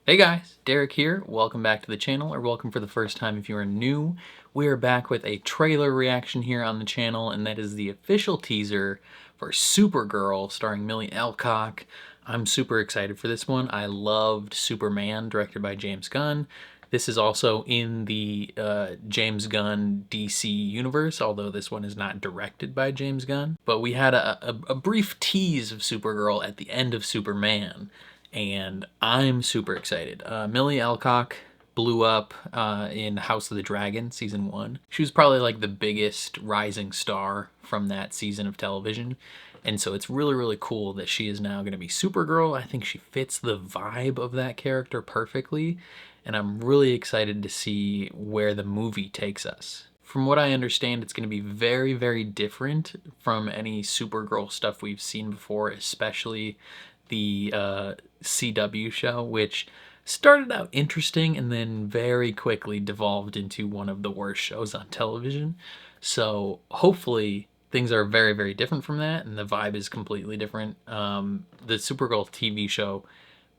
Hey guys, Derek here. Welcome back to the channel, or welcome for the first time if you are new. We are back with a trailer reaction here on the channel, and that is the official teaser for Supergirl starring Millie Alcock. I'm super excited for this one. I loved Superman, directed by James Gunn. This is also in the James Gunn DC universe, although this one is not directed by James Gunn. But we had a brief tease of Supergirl at the end of Superman, and I'm super excited. Millie Alcock blew up in House of the Dragon season 1. She was probably like the biggest rising star from that season of television, and so it's really cool that she is now going to be Supergirl. I think she fits the vibe of that character perfectly, and I'm really excited to see where the movie takes us. From what I understand, it's going to be very different from any Supergirl stuff we've seen before, especially the CW show, which started out interesting and then very quickly devolved into one of the worst shows on television. So hopefully things are very different from that, and the vibe is completely different. The Supergirl TV show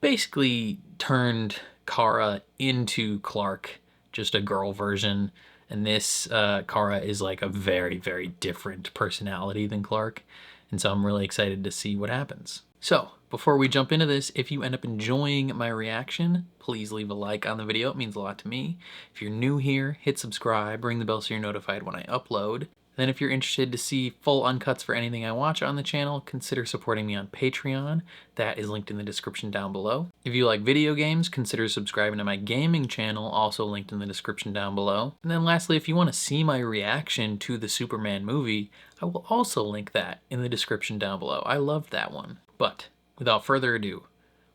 basically turned Kara into Clark, just a girl version, and this Kara is like a very different personality than Clark, and so I'm really excited to see what happens. So, before we jump into this, if you end up enjoying my reaction, please leave a like on the video. It means a lot to me. If you're new here, hit subscribe, ring the bell so you're notified when I upload. Then if you're interested to see full uncuts for anything I watch on the channel, consider supporting me on Patreon. That is linked in the description down below. If you like video games, consider subscribing to my gaming channel, also linked in the description down below. And then lastly, if you want to see my reaction to the Superman movie, I will also link that in the description down below. I loved that one. But without further ado,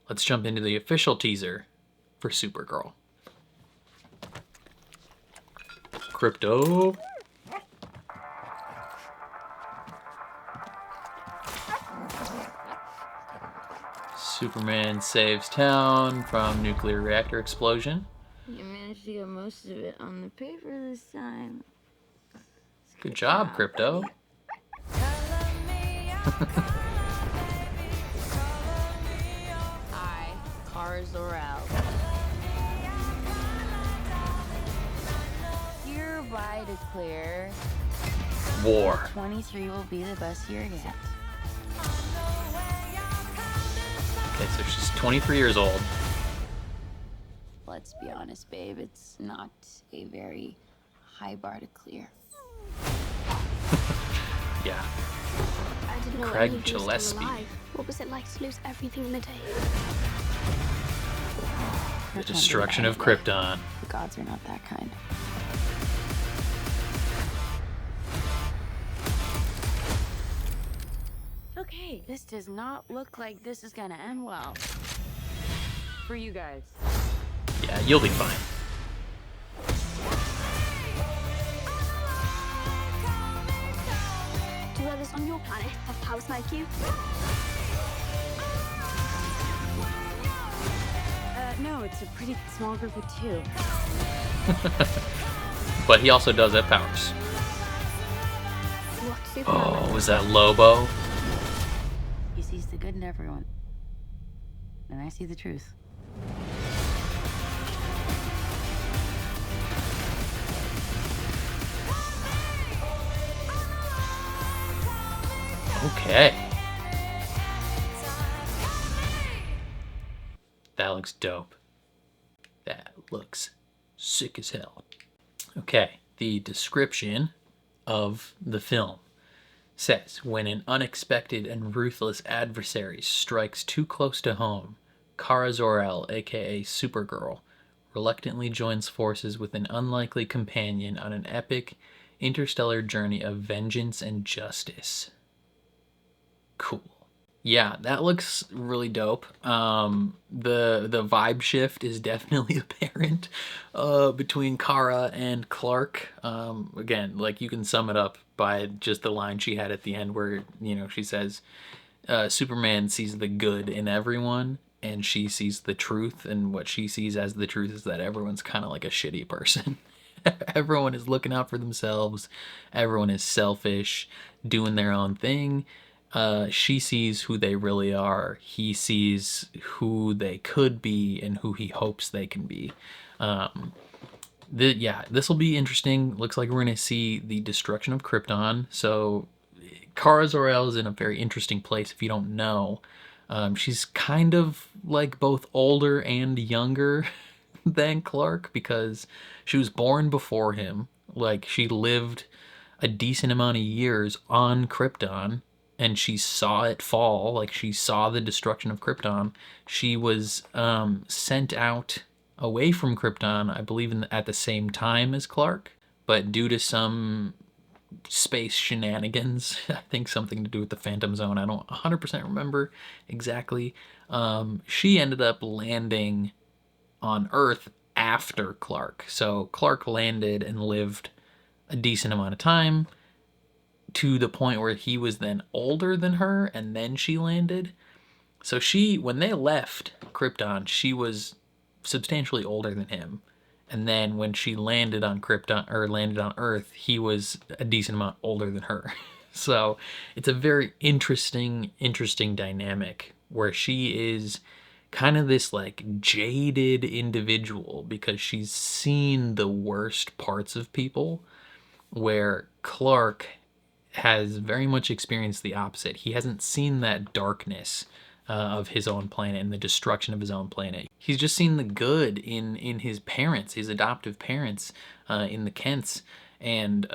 let's jump into the official teaser for Supergirl. Crypto. Superman saves town from nuclear reactor explosion. You managed to get most of it on the paper this time. Good job, Crypto. I, Kara Zor-El, hereby declare War. 23 will be the best year yet. Okay, so she's 23 years old. Let's be honest, babe, it's not a very high bar to clear. Yeah. I didn't know Craig any of you were still Gillespie. alive. What was it like to lose everything in a day? The destruction of Krypton. The gods are not that kind. Okay, this does not look like this is gonna end well. For you guys. Yeah, you'll be fine. Do others on your planet have powers like you? No, it's a pretty small group of 2. But he also does have powers. What Superman? Oh, was that Lobo? He sees the good in everyone. And I see the truth. Okay. That looks dope. That looks sick as hell. Okay, the description of the film says, when an unexpected and ruthless adversary strikes too close to home, Kara Zor-El, aka Supergirl, reluctantly joins forces with an unlikely companion on an epic interstellar journey of vengeance and justice. Cool. Yeah, that looks really dope. The vibe shift is definitely apparent between Kara and Clark. Again, like, you can sum it up by just the line she had at the end where, you know, she says, Superman sees the good in everyone, and she sees the truth, and what she sees as the truth is that everyone's kind of like a shitty person. Everyone is looking out for themselves. Everyone is selfish, doing their own thing. She sees who they really are. He sees who they could be and who he hopes they can be. Yeah, this will be interesting. Looks like we're going to see the destruction of Krypton. So Kara Zor-El is in a very interesting place if you don't know. She's kind of like both older and younger than Clark because she was born before him. Like, she lived a decent amount of years on Krypton and she saw it fall. Like, she saw the destruction of Krypton. She was sent out away from Krypton, I believe, at the same time as Clark, but due to some space shenanigans, I think something to do with the Phantom Zone, I don't 100% remember exactly, she ended up landing on Earth after Clark. So Clark landed and lived a decent amount of time to the point where he was then older than her, and then she landed. So when they left Krypton, she was substantially older than him. And then when she landed on Krypton, or landed on Earth, he was a decent amount older than her. So it's a very interesting dynamic where she is kind of this like jaded individual because she's seen the worst parts of people, where Clark has very much experienced the opposite. He hasn't seen that darkness of his own planet and the destruction of his own planet. He's just seen the good in his parents, his adoptive parents, in the Kents, and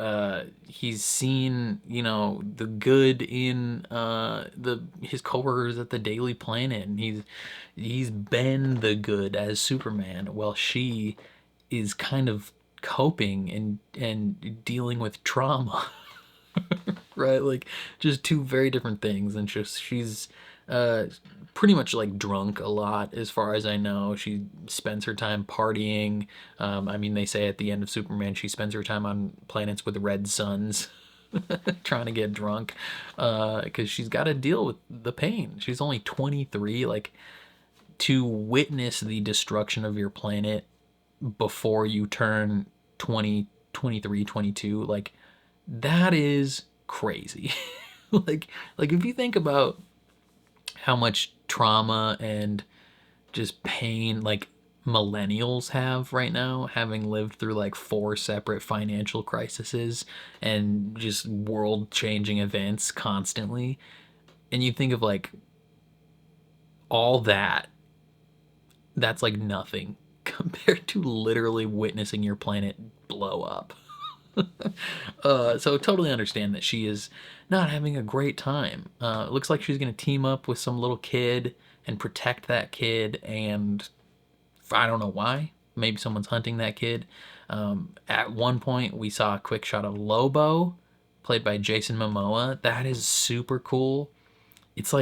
he's seen, you know, the good in his coworkers at the Daily Planet, and he's been the good as Superman, while she is kind of coping and dealing with trauma. Right, like, just two very different things. And just she's pretty much like drunk a lot, as far as I know. She spends her time partying. I mean, they say at the end of Superman she spends her time on planets with red suns trying to get drunk because she's got to deal with the pain. She's only 23. Like, to witness the destruction of your planet before you turn 20, 23, 22, like, that is crazy. like if you think about how much trauma and just pain like millennials have right now, having lived through like 4 separate financial crises and just world-changing events constantly, and you think of like all that's like nothing compared to literally witnessing your planet blow up. So totally understand that she is not having a great time. It looks like she's going to team up with some little kid and protect that kid, and I don't know why. Maybe someone's hunting that kid. At one point, we saw a quick shot of Lobo, played by Jason Momoa. That is super cool. It's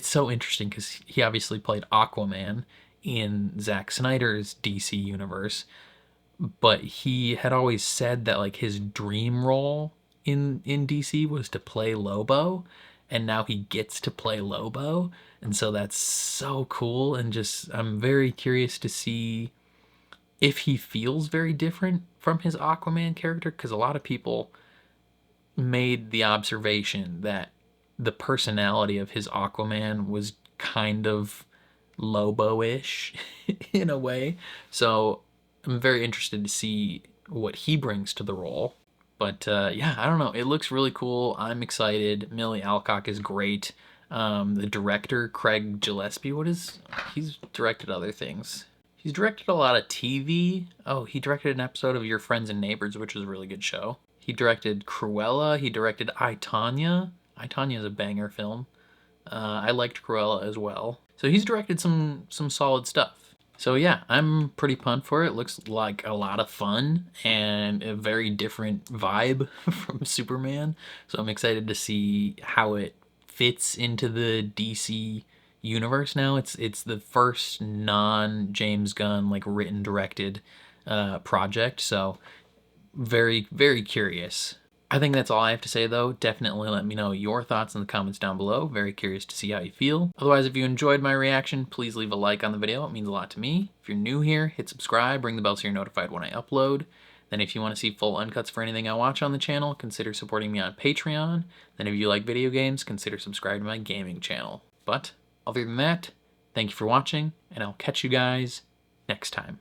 so interesting because he obviously played Aquaman in Zack Snyder's DC universe, but he had always said that like his dream role in DC was to play Lobo, and now he gets to play Lobo, and so that's so cool. And just, I'm very curious to see if he feels very different from his Aquaman character, because a lot of people made the observation that the personality of his Aquaman was kind of Lobo-ish in a way. So I'm very interested to see what he brings to the role. But yeah, I don't know. It looks really cool. I'm excited. Millie Alcock is great. The director, Craig Gillespie, he's directed other things. He's directed a lot of TV. Oh, he directed an episode of Your Friends and Neighbors, which was a really good show. He directed Cruella. He directed I, Tonya. I, Tonya is a banger film. I liked Cruella as well. So he's directed some solid stuff. So yeah, I'm pretty pumped for it. Looks like a lot of fun and a very different vibe from Superman. So I'm excited to see how it fits into the DC universe now. It's the first non-James Gunn like written directed project. So very, very curious. I think that's all I have to say, though. Definitely let me know your thoughts in the comments down below. Very curious to see how you feel. Otherwise, if you enjoyed my reaction, please leave a like on the video. It means a lot to me. If you're new here, hit subscribe, ring the bell so you're notified when I upload. Then if you want to see full uncuts for anything I watch on the channel, consider supporting me on Patreon. Then if you like video games, consider subscribing to my gaming channel. But other than that, thank you for watching, and I'll catch you guys next time.